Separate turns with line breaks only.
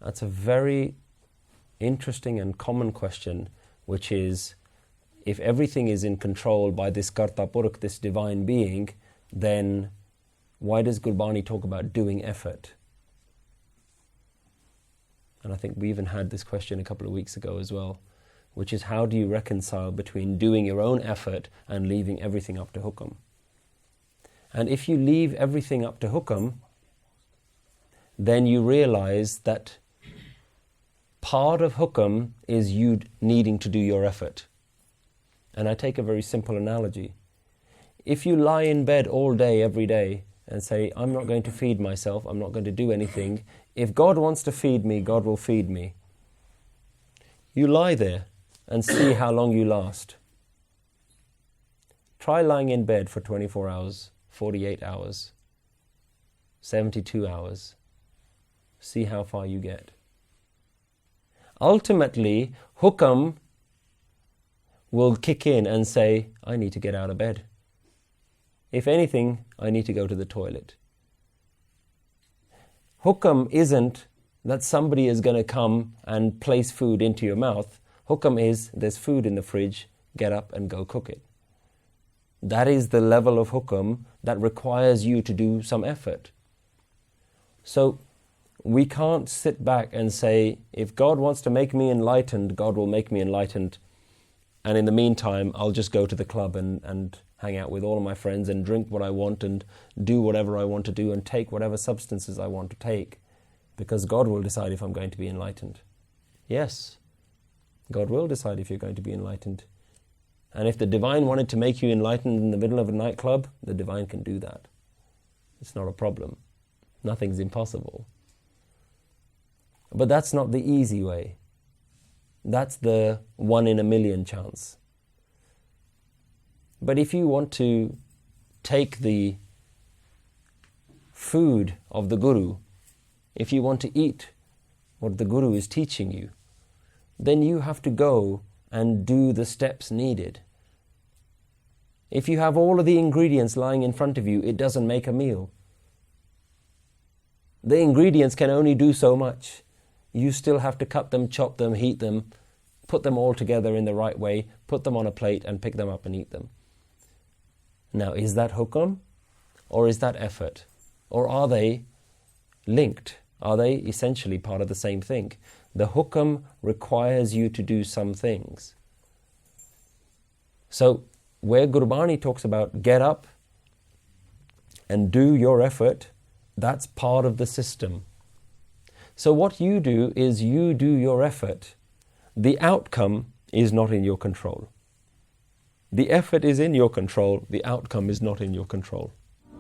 That's a very interesting and common question, which is, if everything is in control by this Karta Purukh, this divine being, then why does Gurbani talk about doing effort? And I think we even had this question a couple of weeks ago as well, which is, how do you reconcile between doing your own effort and leaving everything up to Hukam? And if you leave everything up to Hukam, then you realize that part of Hukam is you needing to do your effort. And I take a very simple analogy. If you lie in bed all day, every day, and say, I'm not going to feed myself, I'm not going to do anything, if God wants to feed me, God will feed me. You lie there and see how long you last. Try lying in bed for 24 hours, 48 hours, 72 hours. See how far you get. Ultimately, Hukam will kick in and say, I need to get out of bed. If anything, I need to go to the toilet. Hukam isn't that somebody is going to come and place food into your mouth. Hukam is, there's food in the fridge, get up and go cook it. That is the level of Hukam that requires you to do some effort. So we can't sit back and say, if God wants to make me enlightened, God will make me enlightened. And in the meantime, I'll just go to the club and hang out with all of my friends and drink what I want and do whatever I want to do and take whatever substances I want to take, because God will decide if I'm going to be enlightened. Yes, God will decide if you're going to be enlightened. And if the divine wanted to make you enlightened in the middle of a nightclub, the divine can do that. It's not a problem. Nothing's impossible. But that's not the easy way. That's the 1 in a million chance. But if you want to take the food of the Guru, if you want to eat what the Guru is teaching you, then you have to go and do the steps needed. If you have all of the ingredients lying in front of you, it doesn't make a meal. The ingredients can only do so much. You still have to cut them, chop them, heat them, put them all together in the right way, put them on a plate and pick them up and eat them. Now, is that Hukam or is that effort? Or are they linked? Are they essentially part of the same thing? The Hukam requires you to do some things. So, where Gurbani talks about get up and do your effort, that's part of the system. So what you do is you do your effort. The outcome is not in your control. The effort is in your control, the outcome is not in your control.